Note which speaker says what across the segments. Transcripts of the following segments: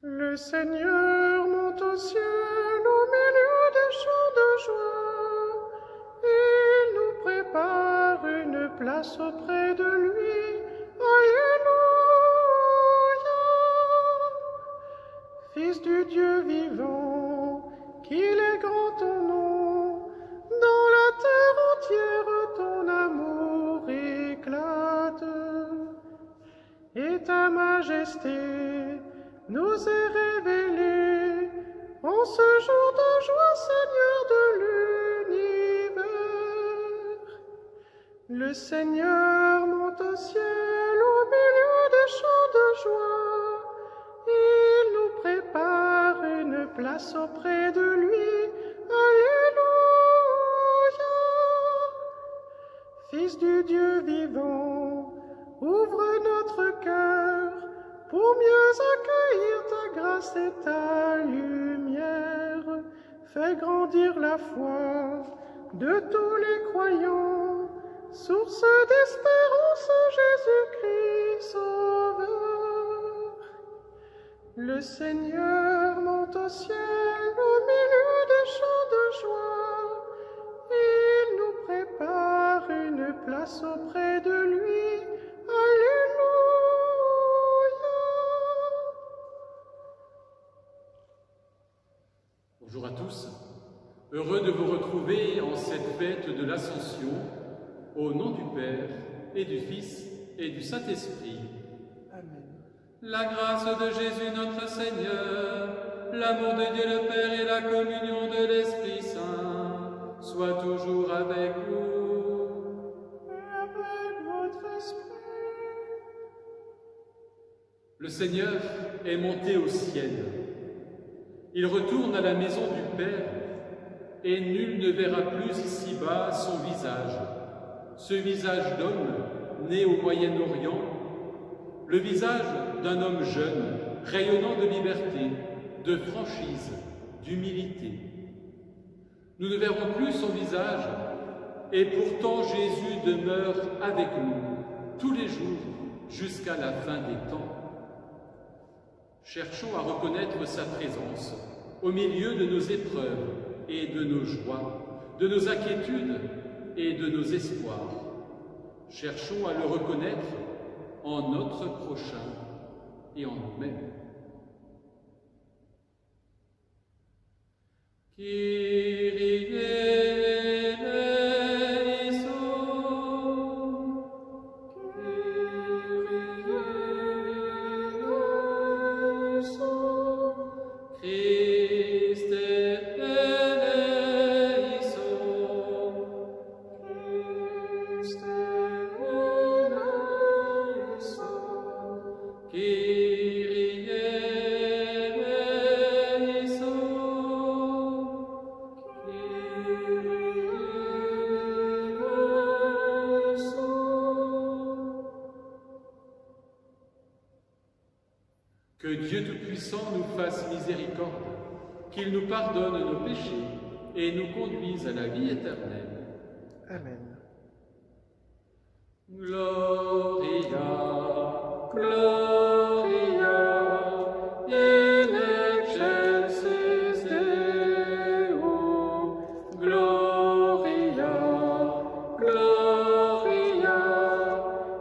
Speaker 1: Le Seigneur monte au ciel au milieu des chants de joie. Il nous prépare une place auprès de lui. Alléluia. Fils du Dieu vivant, qu'il est grand ton nom, dans la terre entière ton amour éclate. Et ta majesté nous est révélée en ce jour de joie, Seigneur de l'univers. Le Seigneur monte au ciel au milieu des chants de joie. Il nous prépare une place auprès de lui. Alléluia. Fils du Dieu vivant, ouvre notre cœur pour mieux accueillir ta grâce et ta lumière. Fais grandir la foi de tous les croyants, source d'espérance, Jésus-Christ Sauveur. Le Seigneur monte au ciel au milieu des chants de joie. Il nous prépare une place auprès de lui. Alléluia.
Speaker 2: Bonjour à tous, heureux de vous retrouver en cette fête de l'Ascension, au nom du Père et du Fils et du Saint-Esprit.
Speaker 1: Amen.
Speaker 2: La grâce de Jésus notre Seigneur, l'amour de Dieu le Père et la communion de l'Esprit Saint soient toujours avec vous.
Speaker 1: Et avec votre esprit.
Speaker 2: Le Seigneur est monté au ciel. Il retourne à la maison du Père, et nul ne verra plus ici-bas son visage, ce visage d'homme né au Moyen-Orient, le visage d'un homme jeune, rayonnant de liberté, de franchise, d'humilité. Nous ne verrons plus son visage, et pourtant Jésus demeure avec nous tous les jours jusqu'à la fin des temps. Cherchons à reconnaître sa présence au milieu de nos épreuves et de nos joies, de nos inquiétudes et de nos espoirs. Cherchons à le reconnaître en notre prochain et en nous-mêmes. Kyrie eleison, Christe eleison, Kyrie eleison, Que Dieu Tout-Puissant nous fasse miséricorde, qu'il nous pardonne nos péchés et nous conduise à la vie éternelle.
Speaker 1: Amen.
Speaker 2: Gloria, Gloria, in excelsis Deo. Gloria, Gloria,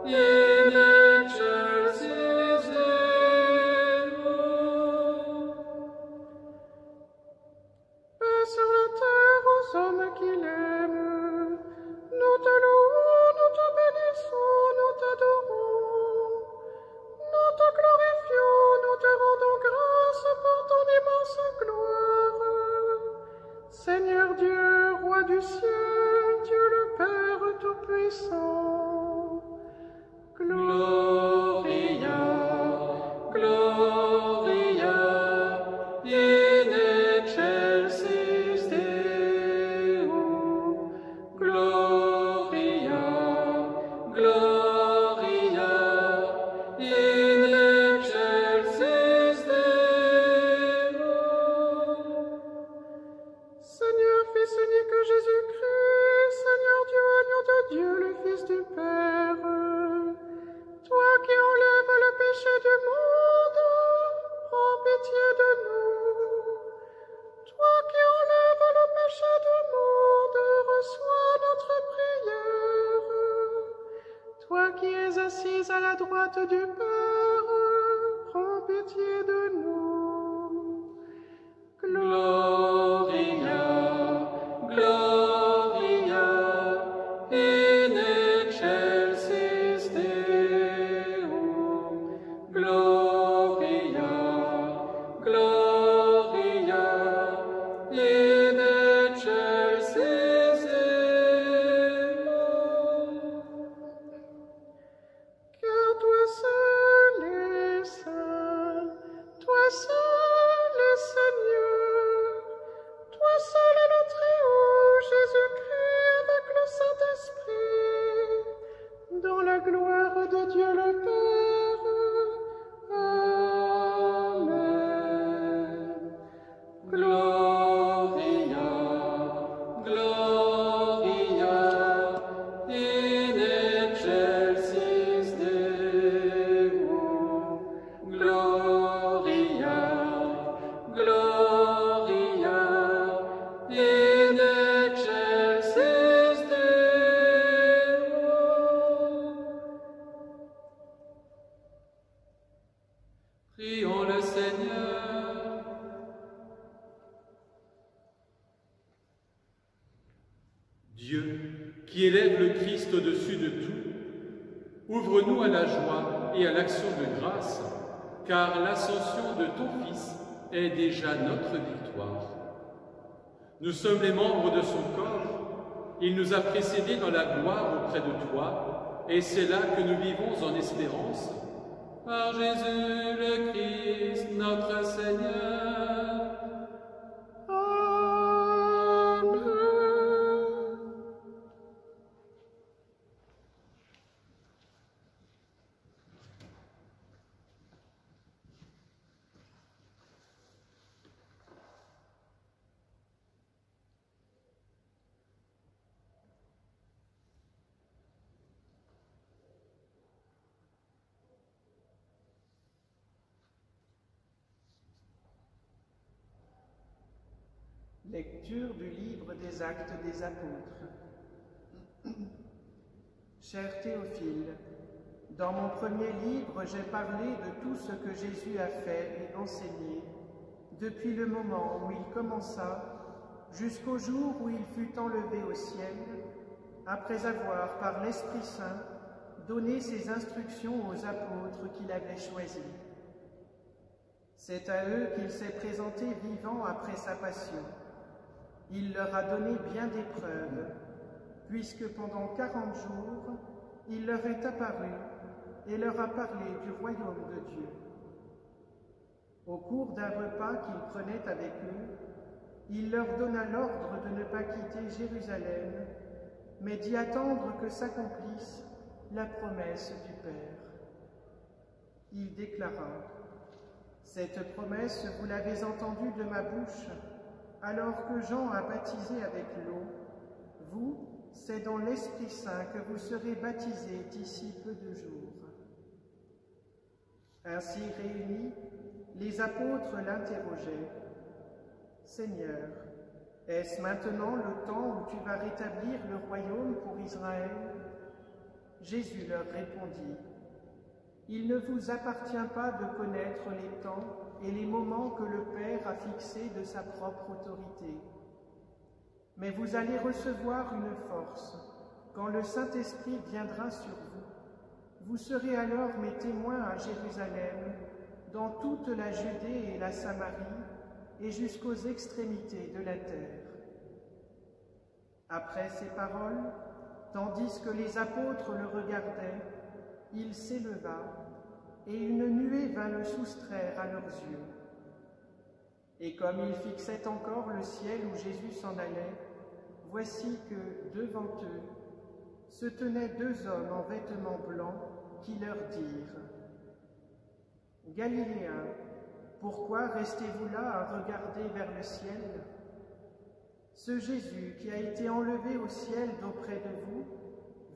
Speaker 2: in excelsis Deo.
Speaker 1: Paix sur la terre aux hommes qu'il aime. sainte du Père, prends pitié de nous.
Speaker 2: Gloria, Gloria, in excelsis Deum. Gloria, Gloria, in excelsis Deum.
Speaker 1: Car toi seul es saint, toi seul es Seigneur, toi seul est le Très-Haut, Jésus-Christ avec le Saint-Esprit, dans la gloire de Dieu le Père. Amen.
Speaker 2: Gloria, Gloria, in excelsis Deum. Gloria, Gloria, in excelsis Deum. Prions le Seigneur. Dieu, qui élève le Christ au-dessus de tout, ouvre-nous à la joie et à l'action de grâce, car l'ascension de ton Fils est déjà notre victoire. Nous sommes les membres de son corps, il nous a précédés dans la gloire auprès de toi, et c'est là que nous vivons en espérance. Par Jésus le Christ, notre Seigneur.
Speaker 1: Amen. Lecture du livre des Actes des Apôtres. Cher Théophile, dans mon premier livre, j'ai parlé de tout ce que Jésus a fait et enseigné, depuis le moment où il commença, jusqu'au jour où il fut enlevé au ciel, après avoir, par l'Esprit Saint, donné ses instructions aux apôtres qu'il avait choisis. C'est à eux qu'il s'est présenté vivant après sa passion. Il leur a donné bien des preuves, puisque pendant 40 jours, il leur est apparu et leur a parlé du royaume de Dieu. Au cours d'un repas qu'il prenait avec eux, il leur donna l'ordre de ne pas quitter Jérusalem, mais d'y attendre que s'accomplisse la promesse du Père. Il déclara : « Cette promesse, vous l'avez entendue de ma bouche, alors que Jean a baptisé avec l'eau. Vous, c'est dans l'Esprit Saint que vous serez baptisés d'ici peu de jours. » Ainsi réunis, les apôtres l'interrogeaient : « Seigneur, est-ce maintenant le temps où tu vas rétablir le royaume pour Israël ?» Jésus leur répondit : « Il ne vous appartient pas de connaître les temps et les moments que le Père a fixés de sa propre autorité. Mais vous allez recevoir une force quand le Saint-Esprit viendra sur vous. Vous serez alors mes témoins à Jérusalem, dans toute la Judée et la Samarie, et jusqu'aux extrémités de la terre. » Après ces paroles, tandis que les apôtres le regardaient, il s'éleva, et une nuée vint le soustraire à leurs yeux. Et comme ils fixaient encore le ciel où Jésus s'en allait, voici que, devant eux, se tenaient deux hommes en vêtements blancs qui leur dirent : « Galiléens, pourquoi restez-vous là à regarder vers le ciel ? Ce Jésus qui a été enlevé au ciel d'auprès de vous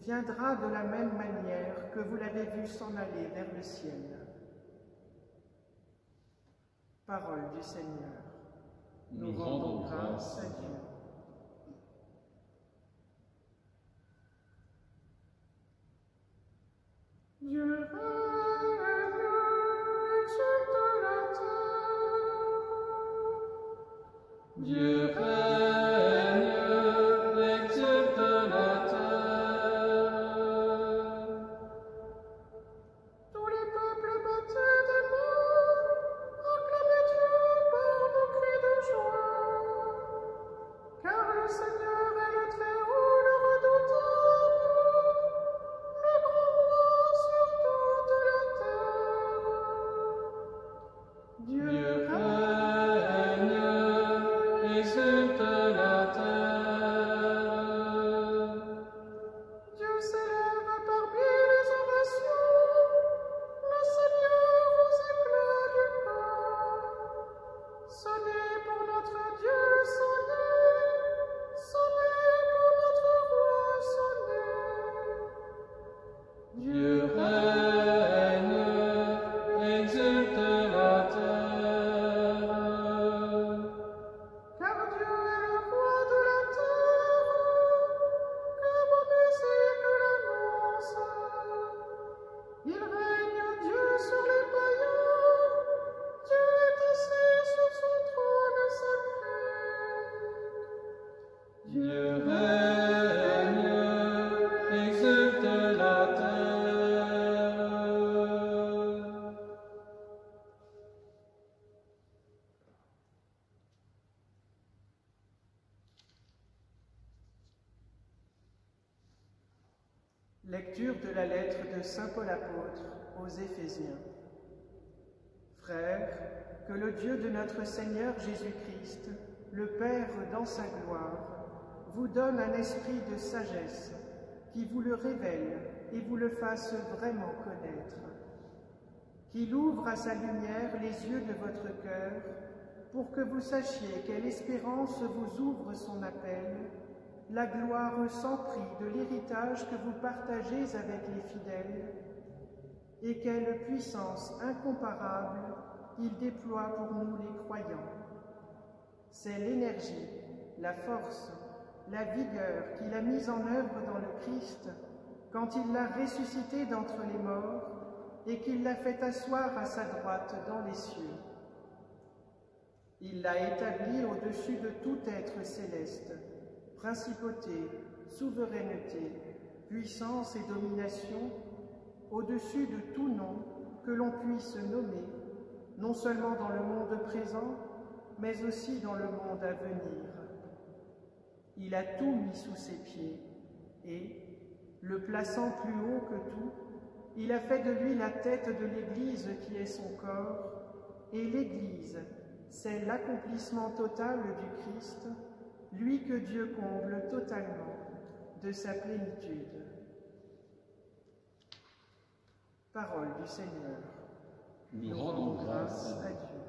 Speaker 1: viendra de la même manière que vous l'avez vu s'en aller vers le ciel. » Parole du Seigneur. Nous rendons grâce à Dieu. Dieu
Speaker 2: Dieu règne, exulte la terre.
Speaker 1: Tous les peuples battaient des mains, acclamez Dieu par vos cris de joie. Car le Seigneur est le Très-Haut, le redoutable, le grand roi sur toute la terre.
Speaker 2: Dieu règne, exulte la terre.
Speaker 1: Dieu s'élève parmi les ovations, le Seigneur aux éclats du corps. Sonnez pour notre Dieu, sonnez, sonnez pour notre roi, sonnez.
Speaker 2: Dieu règne, exulte la terre.
Speaker 1: Car Dieu est le roi de la terre, que vos musiques l'annoncent. Il règne Dieu sur les païens, Dieu est assis sur son trône sacré.
Speaker 2: Dieu règne, exulte la terre.
Speaker 3: Lecture de la lettre de Saint Paul apôtre aux Éphésiens. Frères, que le Dieu de notre Seigneur Jésus-Christ, le Père dans sa gloire, vous donne un esprit de sagesse qui vous le révèle et vous le fasse vraiment connaître, qu'il ouvre à sa lumière les yeux de votre cœur pour que vous sachiez quelle espérance vous ouvre son appel, la gloire sans prix de l'héritage que vous partagez avec les fidèles, et quelle puissance incomparable il déploie pour nous les croyants. C'est l'énergie, la force, la vigueur qu'il a mise en œuvre dans le Christ quand il l'a ressuscité d'entre les morts et qu'il l'a fait asseoir à sa droite dans les cieux. Il l'a établi au-dessus de tout être céleste, principauté, souveraineté, puissance et domination, au-dessus de tout nom que l'on puisse nommer, non seulement dans le monde présent, mais aussi dans le monde à venir. Il a tout mis sous ses pieds et, le plaçant plus haut que tout, il a fait de lui la tête de l'Église qui est son corps, et l'Église, c'est l'accomplissement total du Christ, lui que Dieu comble totalement de sa plénitude. Parole du Seigneur.
Speaker 2: Nous rendons grâce
Speaker 3: à Dieu.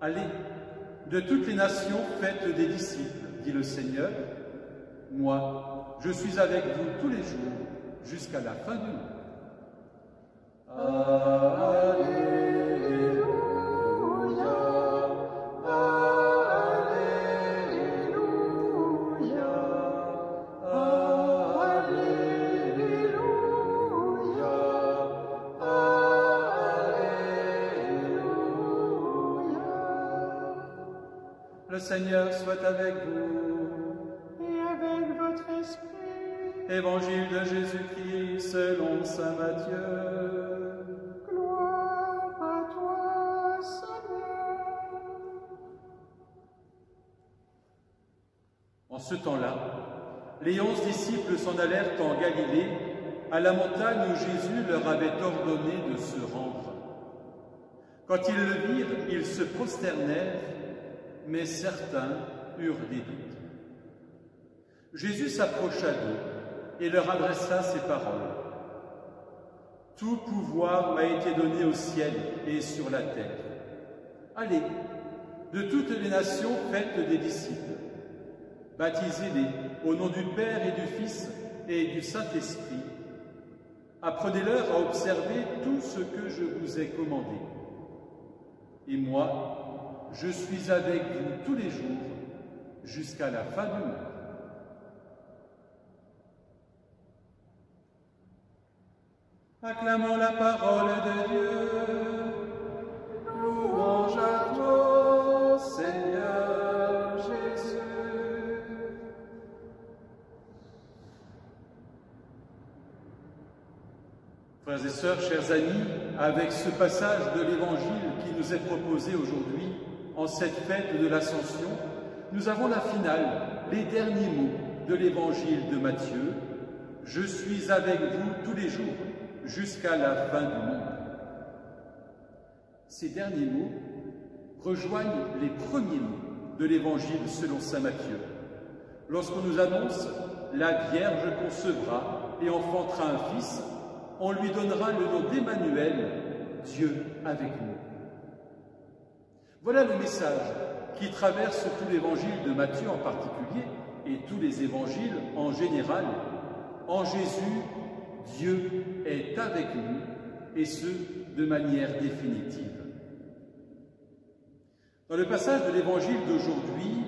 Speaker 2: Allez, de toutes les nations, faites des disciples, dit le Seigneur. Moi, je suis avec vous tous les jours, jusqu'à la fin du monde. Le Seigneur soit avec vous.
Speaker 1: Et avec votre esprit.
Speaker 2: Évangile de Jésus-Christ selon saint Matthieu.
Speaker 1: Gloire à toi, Seigneur.
Speaker 2: En ce temps-là, les 11 disciples s'en allèrent en Galilée, à la montagne où Jésus leur avait ordonné de se rendre. Quand ils le virent, ils se prosternèrent, mais certains eurent des doutes. Jésus s'approcha d'eux et leur adressa ces paroles. « Tout pouvoir m'a été donné au ciel et sur la terre. allez, de toutes les nations, faites des disciples. Baptisez-les au nom du Père et du Fils et du Saint-Esprit. Apprenez-leur à observer tout ce que je vous ai commandé. Et moi, je suis avec vous tous les jours jusqu'à la fin du monde. Acclamons la parole de Dieu.
Speaker 3: Louange à toi, Seigneur Jésus.
Speaker 2: Frères et sœurs, chers amis, avec ce passage de l'Évangile qui nous est proposé aujourd'hui, en cette fête de l'Ascension, nous avons la finale, les derniers mots de l'Évangile de Matthieu. « Je suis avec vous tous les jours, jusqu'à la fin du monde. » Ces derniers mots rejoignent les premiers mots de l'Évangile selon saint Matthieu, lorsqu'on nous annonce « La Vierge concevra et enfantera un fils », on lui donnera le nom d'Emmanuel, Dieu avec nous. Voilà le message qui traverse tout l'Évangile de Matthieu en particulier et tous les évangiles en général. En Jésus, Dieu est avec nous, et ce, de manière définitive. Dans le passage de l'Évangile d'aujourd'hui,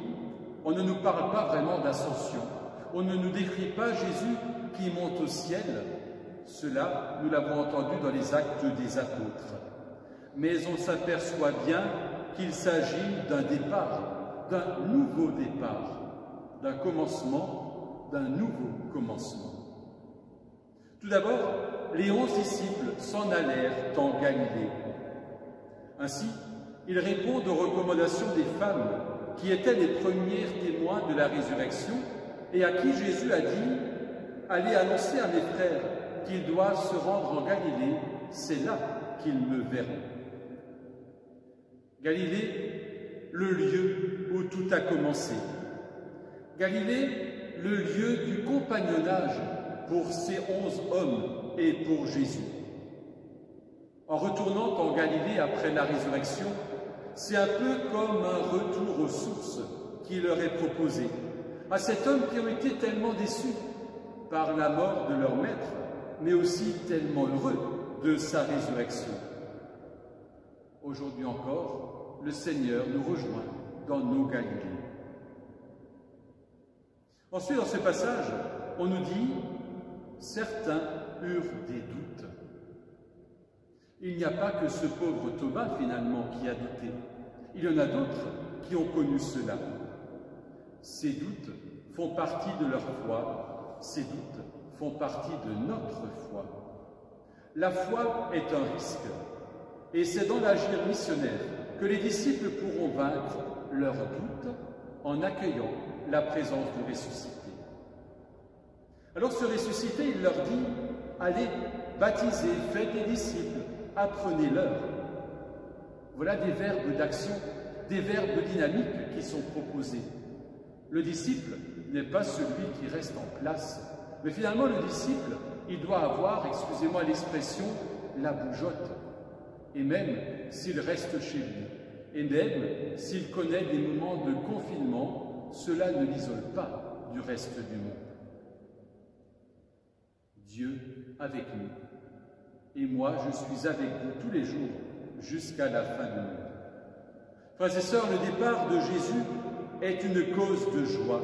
Speaker 2: on ne nous parle pas vraiment d'ascension. On ne nous décrit pas Jésus qui monte au ciel. Cela, nous l'avons entendu dans les Actes des Apôtres. Mais on s'aperçoit bien qu'il s'agit d'un départ, d'un nouveau départ, d'un commencement, d'un nouveau commencement. Tout d'abord, les 11 disciples s'en allèrent en Galilée. Ainsi, ils répondent aux recommandations des femmes qui étaient les premiers témoins de la résurrection et à qui Jésus a dit « Allez annoncer à mes frères qu'ils doivent se rendre en Galilée, c'est là qu'ils me verront. » Galilée, le lieu où tout a commencé. Galilée, le lieu du compagnonnage pour ces 11 hommes et pour Jésus. En retournant en Galilée après la résurrection, c'est un peu comme un retour aux sources qui leur est proposé, à cet homme qui ont été tellement déçus par la mort de leur maître, mais aussi tellement heureux de sa résurrection. Aujourd'hui encore, le Seigneur nous rejoint dans nos Galilées. Ensuite, dans ce passage, on nous dit « Certains eurent des doutes ». Il n'y a pas que ce pauvre Thomas, finalement, qui a douté. Il y en a d'autres qui ont connu cela. Ces doutes font partie de leur foi, ces doutes font partie de notre foi. La foi est un risque, et c'est dans l'agir missionnaire que les disciples pourront vaincre leurs doutes en accueillant la présence du ressuscité. Alors ce ressuscité, il leur dit « Allez, baptisez, faites des disciples, apprenez-leur ». Voilà des verbes d'action, des verbes dynamiques qui sont proposés. Le disciple n'est pas celui qui reste en place, mais finalement le disciple, il doit avoir, excusez-moi l'expression, la bougeotte. Et même s'il reste chez lui, et même s'il connaît des moments de confinement, cela ne l'isole pas du reste du monde. Dieu avec nous. Et moi, je suis avec vous tous les jours jusqu'à la fin du monde. Frères et sœurs, le départ de Jésus est une cause de joie,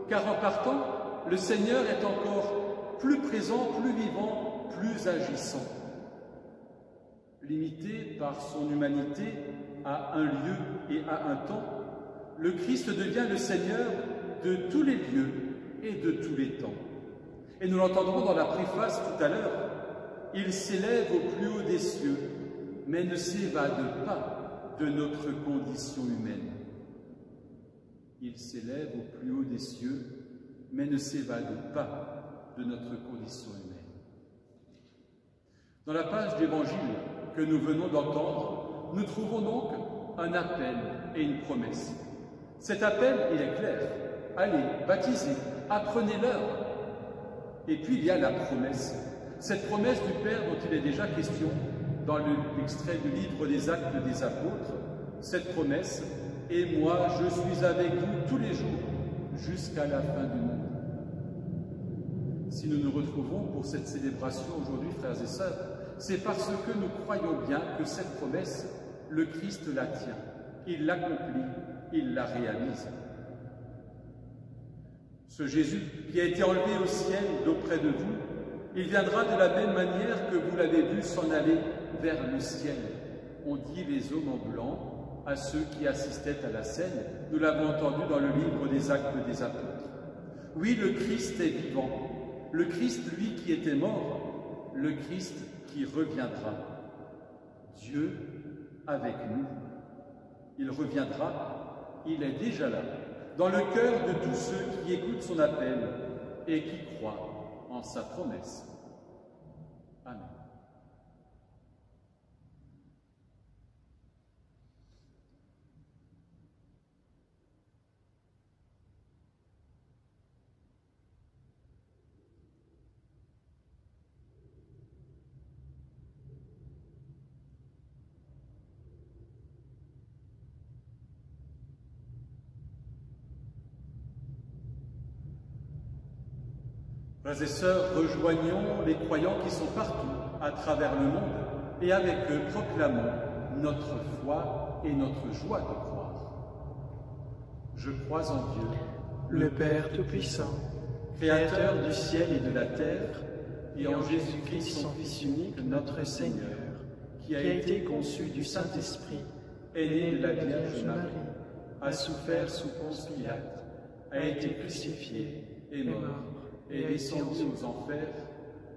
Speaker 2: car en partant, le Seigneur est encore plus présent, plus vivant, plus agissant. Limité par son humanité à un lieu et à un temps, le Christ devient le Seigneur de tous les lieux et de tous les temps. Et nous l'entendrons dans la préface tout à l'heure, « Il s'élève au plus haut des cieux, mais ne s'évade pas de notre condition humaine. » Il s'élève au plus haut des cieux, mais ne s'évade pas de notre condition humaine. Dans la page d'Évangile que nous venons d'entendre, nous trouvons donc un appel et une promesse. Cet appel, il est clair. Allez, baptisez, apprenez-leur. Et puis il y a la promesse. Cette promesse du Père dont il est déjà question dans l'extrait du livre des Actes des Apôtres, cette promesse, « Et moi, je suis avec vous tous les jours, jusqu'à la fin du monde. » Si nous nous retrouvons pour cette célébration aujourd'hui, frères et sœurs, c'est parce que nous croyons bien que cette promesse, le Christ la tient, il l'accomplit, il la réalise. Ce Jésus qui a été enlevé au ciel d'auprès de vous, il viendra de la même manière que vous l'avez vu s'en aller vers le ciel. On dit les hommes en blanc à ceux qui assistaient à la scène. Nous l'avons entendu dans le livre des Actes des Apôtres. Oui, le Christ est vivant. Le Christ, lui qui était mort, le Christ qui reviendra. Dieu avec nous. Il reviendra, il est déjà là, dans le cœur de tous ceux qui écoutent son appel et qui croient en sa promesse. Amen. Frères et sœurs, rejoignons les croyants qui sont partout à travers le monde et avec eux proclamons notre foi et notre joie de croire. Je crois en Dieu,
Speaker 3: le Père Tout-Puissant,
Speaker 2: Créateur du ciel et de la terre, et en Jésus-Christ, son Fils unique, notre Seigneur, qui a été conçu du Saint-Esprit, est né de la Vierge Marie, a souffert sous Ponce Pilate, a été crucifié et mort, est descendu aux enfers,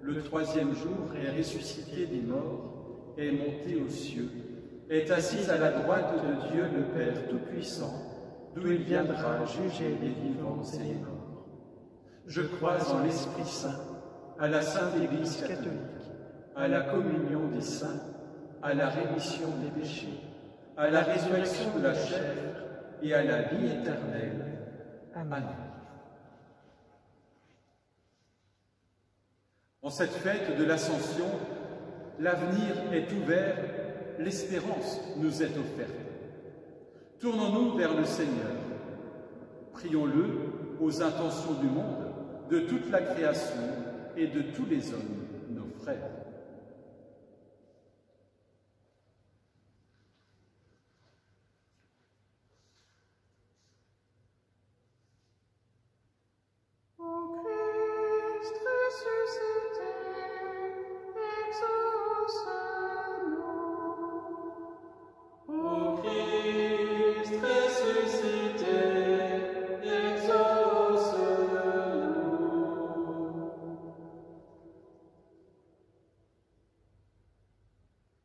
Speaker 2: le troisième jour est ressuscité des morts, est monté aux cieux, est assis à la droite de Dieu le Père Tout-Puissant, d'où il viendra juger les vivants et les morts. Je crois en l'Esprit Saint, à la Sainte Église catholique, à la communion des saints, à la rémission des péchés, à la résurrection de la chair et à la vie éternelle. Amen. En cette fête de l'Ascension, l'avenir est ouvert, l'espérance nous est offerte. Tournons-nous vers le Seigneur. Prions-le aux intentions du monde, de toute la création et de tous les hommes, nos frères.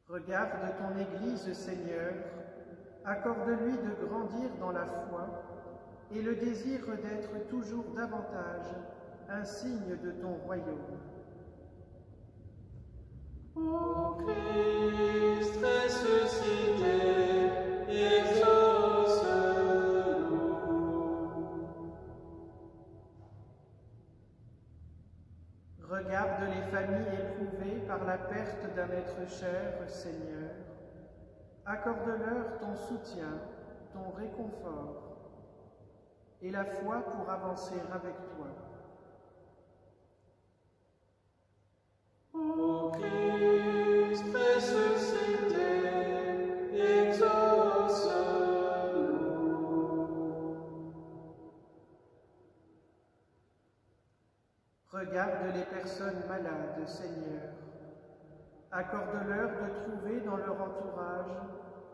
Speaker 3: Regarde ton Église, Seigneur, accorde-lui de grandir dans la foi et le désir d'être toujours davantage un signe de ton royaume.
Speaker 4: Ô Christ ressuscité, exauce-nous.
Speaker 3: Regarde les familles éprouvées par la perte d'un être cher, Seigneur. Accorde-leur ton soutien, ton réconfort et la foi pour avancer avec toi.
Speaker 4: Ô Christ ressuscité, exauce-nous.
Speaker 3: Regarde les personnes malades, Seigneur. Accorde-leur de trouver dans leur entourage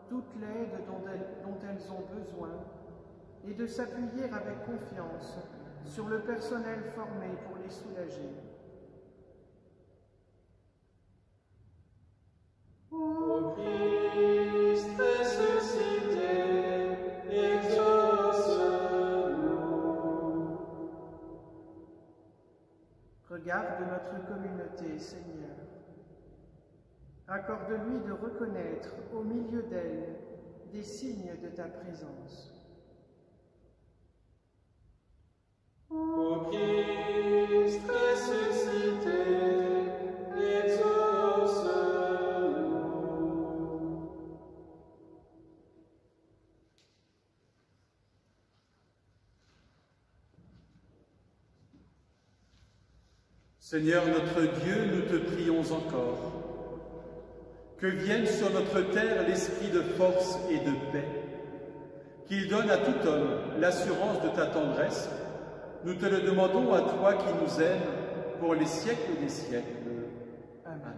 Speaker 3: toute l'aide dont elles ont besoin et de s'appuyer avec confiance sur le personnel formé pour les soulager.
Speaker 4: Ô Christ ressuscité, exauce-nous.
Speaker 3: Regarde notre communauté, Seigneur. Accorde-lui de reconnaître au milieu d'elle des signes de ta présence.
Speaker 4: Ô Christ ressuscité, exauce-nous.
Speaker 2: Seigneur notre Dieu, nous te prions encore. Que vienne sur notre terre l'esprit de force et de paix, qu'il donne à tout homme l'assurance de ta tendresse. Nous te le demandons à toi qui nous aimes pour les siècles des siècles. Amen.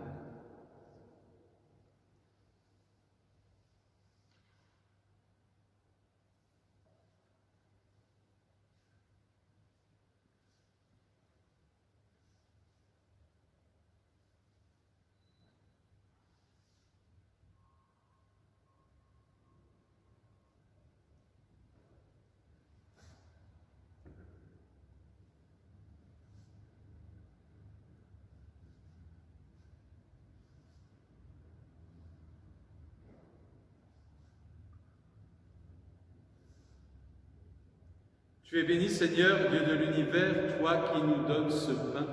Speaker 2: Tu es béni, Seigneur, Dieu de l'univers, toi qui nous donnes ce pain.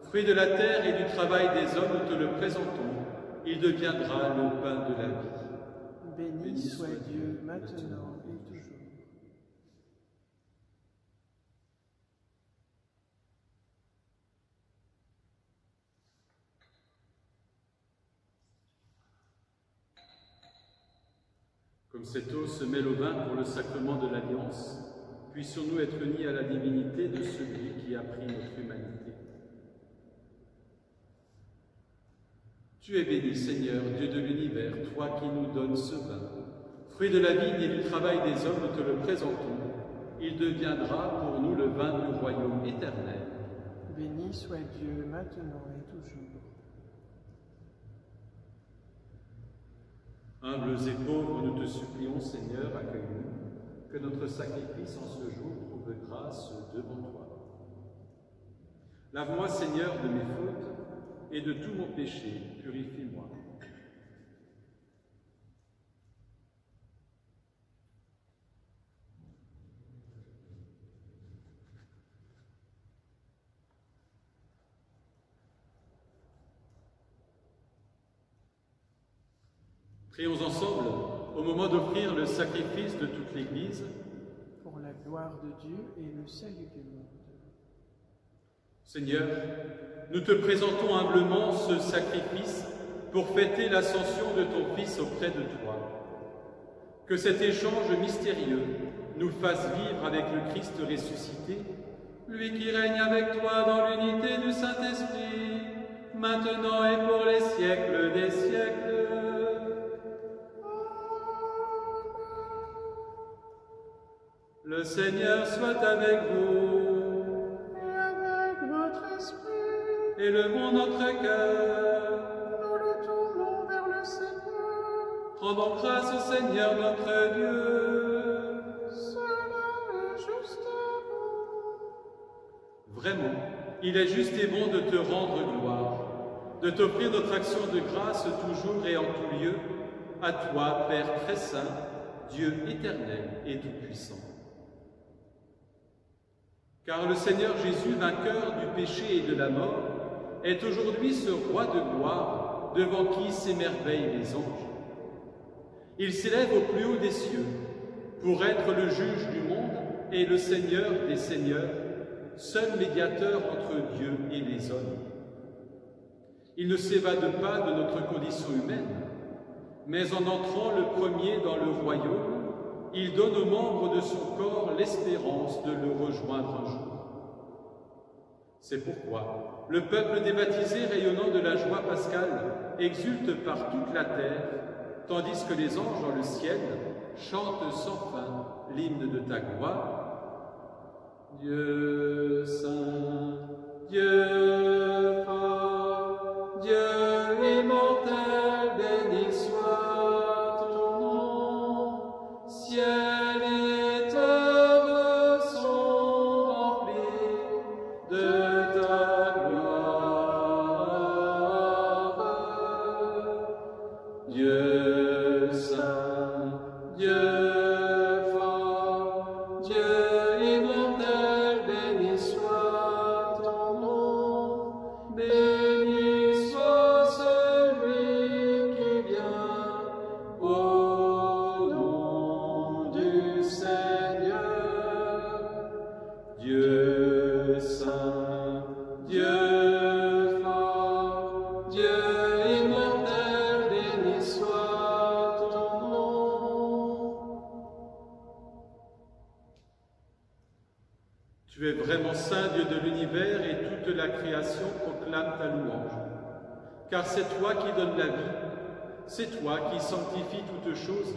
Speaker 2: Fruit de la terre et du travail des hommes, nous te le présentons. Il deviendra le pain de la vie.
Speaker 3: Béni soit Dieu, maintenant et toujours.
Speaker 2: Comme cette eau se mêle au vin pour le sacrement de l'Alliance, puissions-nous être unis à la divinité de celui qui a pris notre humanité. Tu es béni, Seigneur, Dieu de l'univers, toi qui nous donnes ce vin. Fruit de la vigne et du travail des hommes, nous te le présentons. Il deviendra pour nous le vin du royaume éternel.
Speaker 3: Béni soit Dieu, maintenant et toujours.
Speaker 2: Humbles et pauvres, nous te supplions, Seigneur, accueille-nous. Que notre sacrifice en ce jour trouve grâce devant toi. Lave-moi, Seigneur, de mes fautes et de tout mon péché, purifie-moi. Prions ensemble au moment d'offrir le sacrifice de toute l'Église,
Speaker 3: pour la gloire de Dieu et le salut du monde.
Speaker 2: Seigneur, nous te présentons humblement ce sacrifice pour fêter l'ascension de ton Fils auprès de toi. Que cet échange mystérieux nous fasse vivre avec le Christ ressuscité, lui qui règne avec toi dans l'unité du Saint-Esprit, maintenant et pour les siècles des siècles. Le Seigneur soit avec vous.
Speaker 1: Et avec votre esprit,
Speaker 2: Élevons notre cœur.
Speaker 1: nous le tournons vers le Seigneur.
Speaker 2: Rendons grâce au Seigneur notre Dieu.
Speaker 1: Cela est juste et bon.
Speaker 2: Vraiment, il est juste et bon de te rendre gloire, de t'offrir notre action de grâce toujours et en tout lieu, à toi, Père très saint, Dieu éternel et tout-puissant. Car le Seigneur Jésus, vainqueur du péché et de la mort, est aujourd'hui ce roi de gloire devant qui s'émerveillent les anges. Il s'élève au plus haut des cieux pour être le juge du monde et le Seigneur des seigneurs, seul médiateur entre Dieu et les hommes. Il ne s'évade pas de notre condition humaine, mais en entrant le premier dans le royaume, il donne aux membres de son corps l'espérance de le rejoindre un jour. C'est pourquoi le peuple des baptisés, rayonnant de la joie pascale, exulte par toute la terre, tandis que les anges dans le ciel chantent sans fin l'hymne de ta gloire. Dieu saint, Dieu fort, Dieu immortel, béni soit ton nom. Ciel et terre sont remplis de ta gloire. Dieu saint, Dieu fort, Dieu immortel, béni soit ton nom. Béni soit celui qui vient au nom du Seigneur. Dieu saint, Dieu Tu es vraiment saint, Dieu de l'univers, et toute la création proclame ta louange. Car c'est toi qui donnes la vie, c'est toi qui sanctifies toutes choses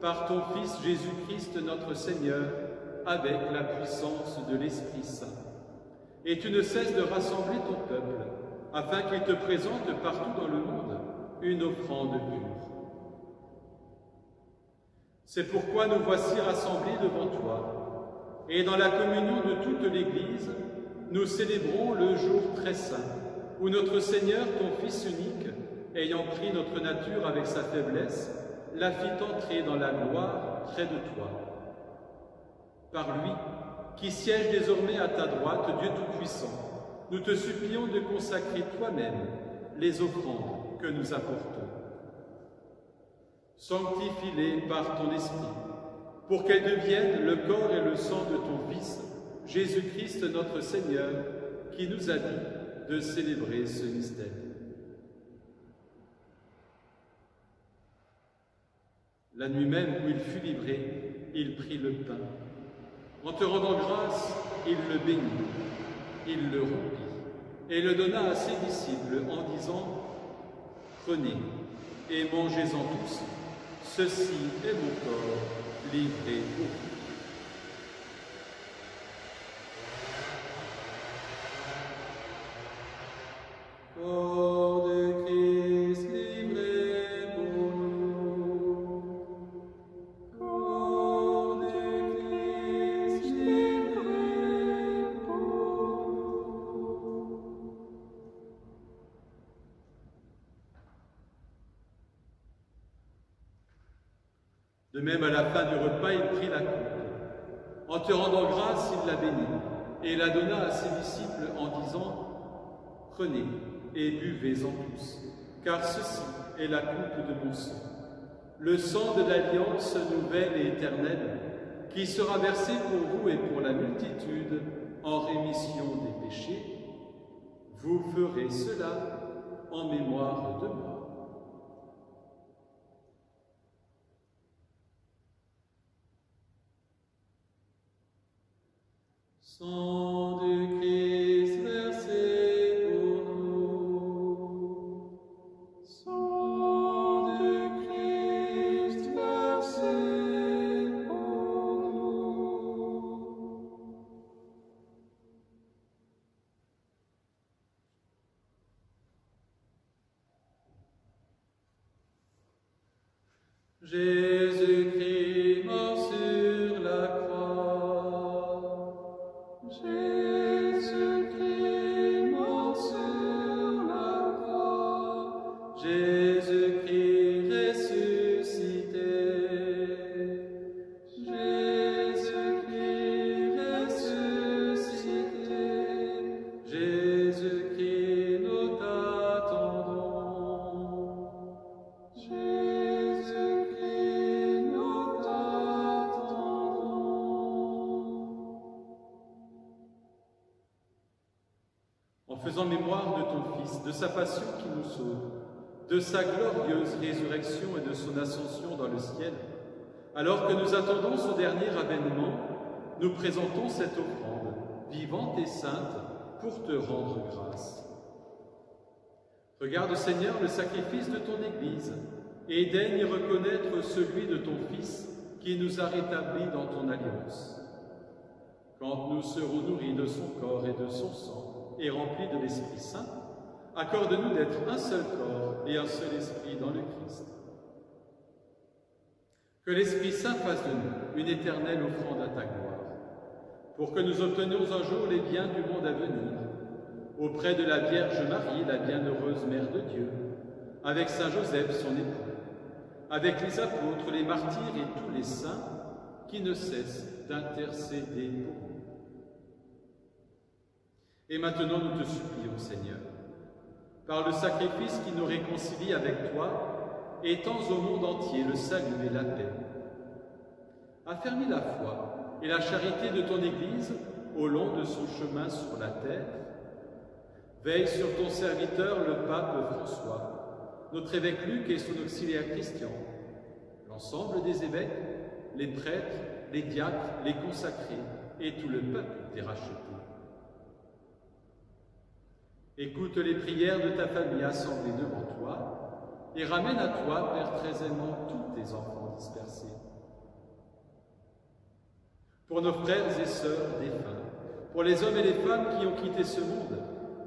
Speaker 2: par ton Fils Jésus-Christ notre Seigneur, avec la puissance de l'Esprit Saint. Et tu ne cesses de rassembler ton peuple, afin qu'il te présente partout dans le monde une offrande pure. C'est pourquoi nous voici rassemblés devant toi, et dans la communion de toute l'Église, nous célébrons le jour très saint, où notre Seigneur, ton Fils unique, ayant pris notre nature avec sa faiblesse, la fit entrer dans la gloire près de toi. Par lui, qui siège désormais à ta droite, Dieu Tout-Puissant, nous te supplions de consacrer toi-même les offrandes que nous apportons. Sanctifie-les par ton Esprit, pour qu'elles deviennent le corps et le sang de ton Fils, Jésus-Christ notre Seigneur, qui nous a dit de célébrer ce mystère. La nuit même où il fut livré, il prit le pain. En te rendant grâce, il le bénit, il le rompit et le donna à ses disciples en disant « Prenez et mangez-en tous, ceci est mon corps livré pour vous. »
Speaker 4: Corps de Christ livré pour nous. Corps de Christ livré pour nous.
Speaker 2: De même, à la fin du repas, il prit la coupe. En te rendant grâce, il la bénit et la donna à ses disciples en disant « Prenez et buvez-en tous, car ceci est la coupe de mon sang, le sang de l'alliance nouvelle et éternelle, qui sera versé pour vous et pour la multitude en rémission des péchés. Vous ferez cela en mémoire de moi. »
Speaker 4: Sang de Christ versé pour nous. Sang de Christ versé pour nous. Jésus-Christ mort sur la croix. Jésus-Christ mort sur la croix. Jésus-Christ ressuscité. Jésus-Christ ressuscité. Jésus-Christ, nous t'attendons. Jésus-Christ, nous t'attendons.
Speaker 2: En faisant mémoire de ton Fils, de sa passion qui nous sauve, de sa glorieuse résurrection et de son ascension dans le ciel, alors que nous attendons son dernier avènement, nous présentons cette offrande, vivante et sainte, pour te rendre grâce. Regarde, Seigneur, le sacrifice de ton Église, et daigne y reconnaître celui de ton Fils, qui nous a rétablis dans ton alliance. Quand nous serons nourris de son corps et de son sang, et remplis de l'Esprit Saint, accorde-nous d'être un seul corps et un seul esprit dans le Christ. Que l'Esprit Saint fasse de nous une éternelle offrande à ta gloire, pour que nous obtenions un jour les biens du monde à venir, auprès de la Vierge Marie, la bienheureuse Mère de Dieu, avec Saint Joseph, son époux, avec les apôtres, les martyrs et tous les saints qui ne cessent d'intercéder pour nous. Et maintenant, nous te supplions, Seigneur, par le sacrifice qui nous réconcilie avec toi, étends au monde entier le salut et la paix. Affermis la foi et la charité de ton Église au long de son chemin sur la terre. Veille sur ton serviteur, le pape François, notre évêque Luc et son auxiliaire Christian, l'ensemble des évêques, les prêtres, les diacres, les consacrés et tout le peuple, été racheté. Écoute les prières de ta famille assemblée devant toi et ramène à toi, Père très aimant, tous tes enfants dispersés. Pour nos frères et sœurs défunts, pour les hommes et les femmes qui ont quitté ce monde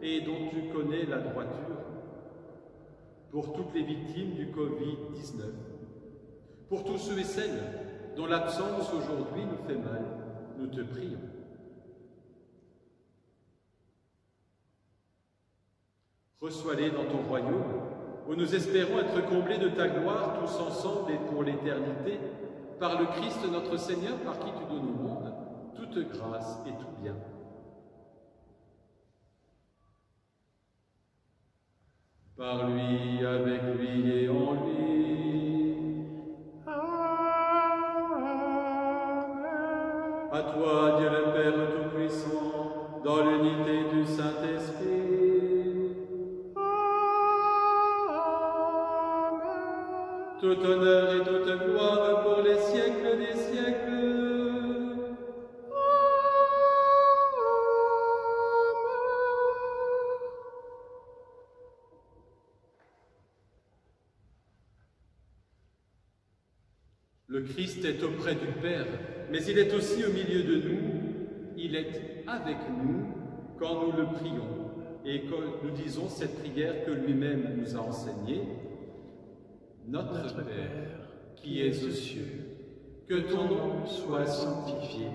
Speaker 2: et dont tu connais la droiture, pour toutes les victimes du Covid-19, pour tous ceux et celles dont l'absence aujourd'hui nous fait mal, nous te prions. Reçois-les dans ton royaume, où nous espérons être comblés de ta gloire tous ensemble et pour l'éternité, par le Christ notre Seigneur, par qui tu donnes au monde toute grâce et tout bien. Par lui, avec lui et en lui.
Speaker 1: Amen.
Speaker 2: À toi, Dieu le Père Tout-Puissant, dans l'unité du Saint-Esprit.
Speaker 1: Amen.
Speaker 2: Tout honneur et toute gloire pour les siècles des siècles. Le Christ est auprès du Père, mais il est aussi au milieu de nous. Il est avec nous quand nous le prions et quand nous disons cette prière que lui-même nous a enseignée. Notre Père, qui es aux cieux, que ton nom soit sanctifié,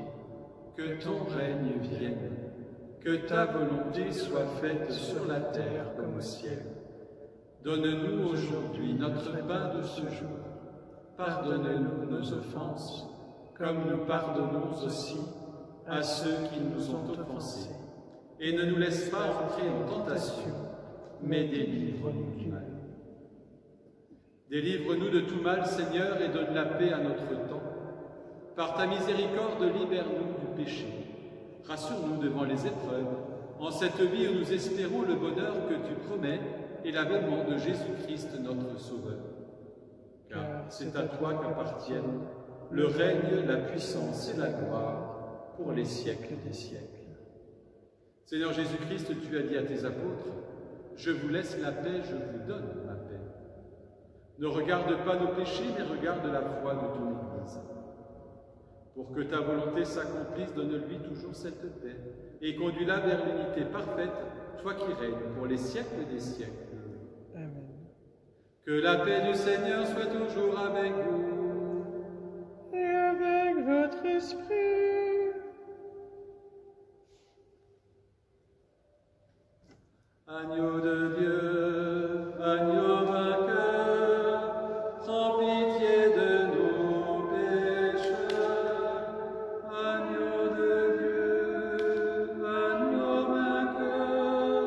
Speaker 2: que ton règne vienne, que ta volonté soit faite sur la terre comme au ciel. Donne-nous aujourd'hui notre pain de ce jour. Pardonne-nous nos offenses, comme nous pardonnons aussi à ceux qui nous ont offensés. Et ne nous laisse pas entrer en tentation, mais délivre-nous du mal. Délivre-nous de tout mal, Seigneur, et donne la paix à notre temps. Par ta miséricorde, libère-nous du péché. Rassure-nous devant les épreuves, en cette vie où nous espérons le bonheur que tu promets et l'avènement de Jésus-Christ, notre Sauveur. Car c'est à toi qu'appartiennent le règne, la puissance et la gloire pour les siècles des siècles. Seigneur Jésus-Christ, tu as dit à tes apôtres, « Je vous laisse la paix, je vous donne ma paix. » Ne regarde pas nos péchés, mais regarde la foi de ton Église. Pour que ta volonté s'accomplisse, donne-lui toujours cette paix et conduis-la vers l'unité parfaite, toi qui règnes pour les siècles des siècles.
Speaker 1: Amen.
Speaker 2: Que la paix du Seigneur soit toujours avec vous.
Speaker 1: Et avec votre esprit.
Speaker 2: Agneau de Dieu, agneau vainqueur, prends pitié de nos pécheurs. Agneau de Dieu, agneau vainqueur,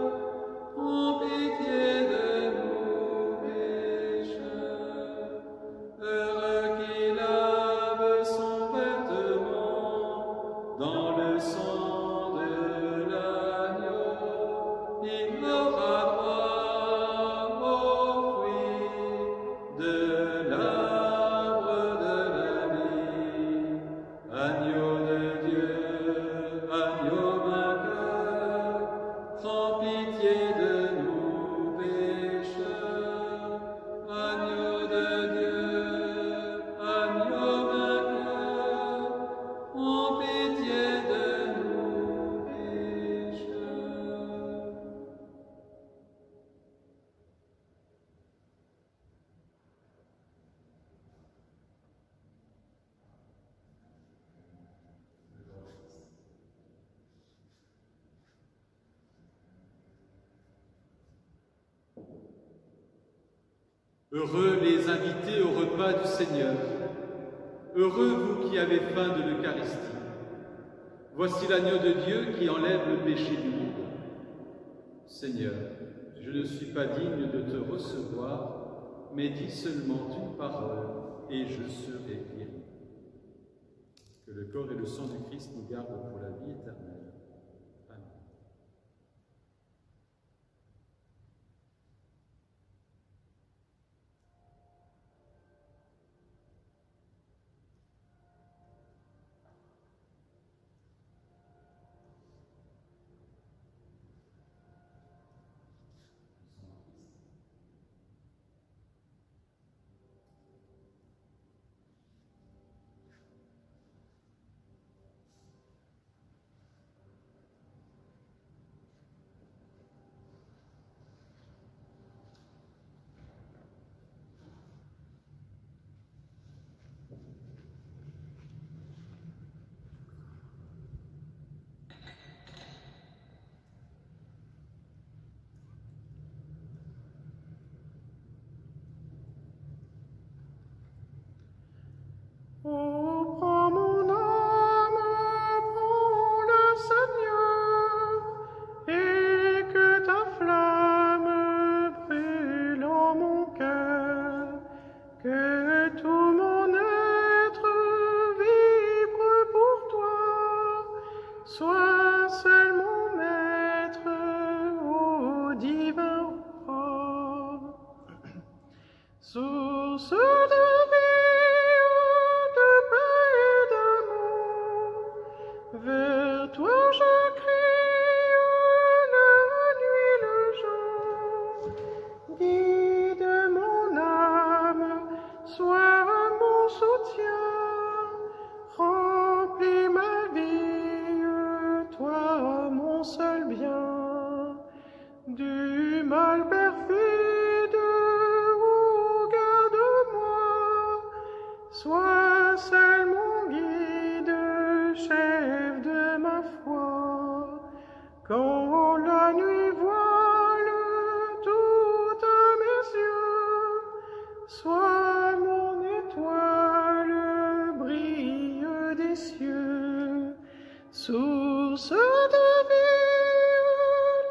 Speaker 2: prends pitié de nos pécheurs. Heureux qui lave son vêtement dans le sang de l'agneau, il aura droit au fruit de l'arbre de la vie. Agneau de Dieu, agneau vainqueur, prends pitié de nos pécheurs. Agneau de Dieu, agneau vainqueur, prends pitié de nos pécheurs. Heureux les invités au repas du Seigneur. Heureux vous qui avez faim de l'Eucharistie. Voici l'agneau de Dieu qui enlève le péché du monde. Seigneur, je ne suis pas digne de te recevoir, mais dis seulement une parole et je serai guéri. Que le corps et le sang du Christ nous gardent pour la vie éternelle. Amen.
Speaker 1: de vie, de paix et d'amour. Vers toi je crie la nuit, le jour. Guide mon âme, sois mon soutien. Remplis ma vie, toi mon seul bien. Du mal perfide, oh, garde-moi. Sois seul mon guide, chef de ma foi. Quand la nuit voile tout à mes yeux, sois mon étoile, brille des cieux. Source de vie,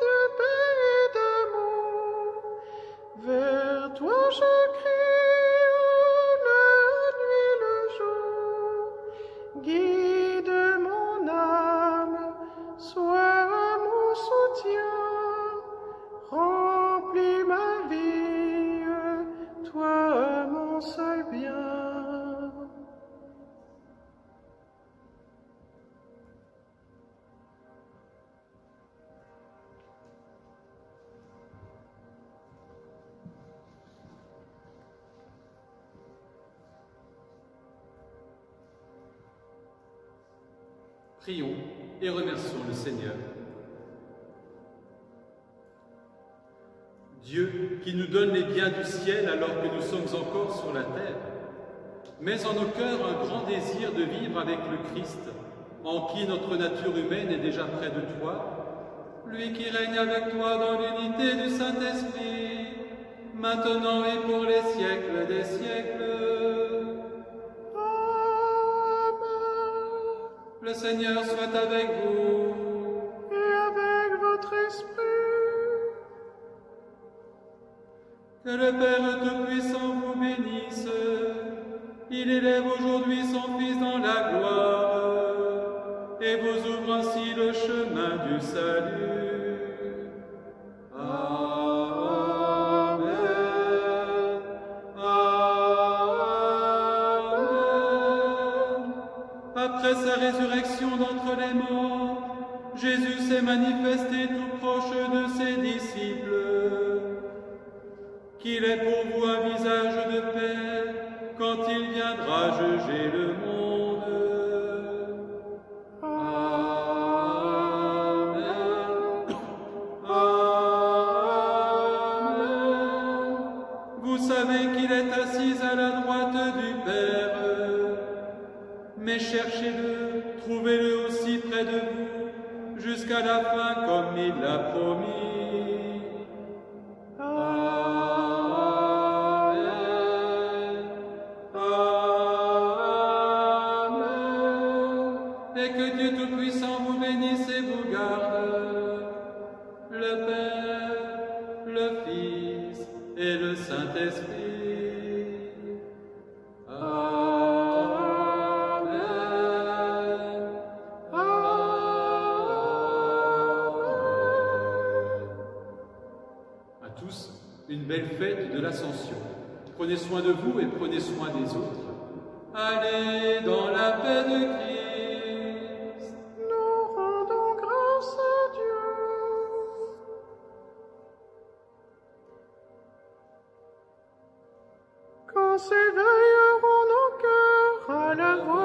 Speaker 1: de paix et d'amour, vers toi je crie la nuit, le jour. Guide mon âme, sois mon soutien. Remplis ma vie, toi mon seul bien.
Speaker 2: Prions et remercions le Seigneur. Dieu qui nous donne les biens du ciel alors que nous sommes encore sur la terre, mets en nos cœurs un grand désir de vivre avec le Christ, en qui notre nature humaine est déjà près de toi, lui qui règne avec toi dans l'unité du Saint-Esprit, maintenant et pour les siècles des siècles. Le Seigneur soit avec vous.
Speaker 1: Et avec votre esprit.
Speaker 4: Que le Père Tout-Puissant vous bénisse. Il élève aujourd'hui son Fils dans la gloire et vous ouvre ainsi le chemin du salut. Amen. Amen. Après sa résurrection d'entre les morts, Jésus s'est manifesté tout proche de ses disciples. Qu'il est pour vous un visage de paix quand il viendra juger le monde. Amen. Amen. Vous savez qu'il est assis à la droite du Père. Mais cherchez-le, trouvez-le aussi près de vous, jusqu'à la fin comme il l'a promis. Amen. Amen. Et que Dieu Tout-Puissant vous bénisse et vous garde, le Père, le Fils et le Saint-Esprit.
Speaker 2: Une belle fête de l'Ascension. Prenez soin de vous et prenez soin des autres.
Speaker 4: Allez dans la paix de Christ.
Speaker 1: Nous rendons grâce à Dieu. Quand s'éveilleront nos cœurs à la voix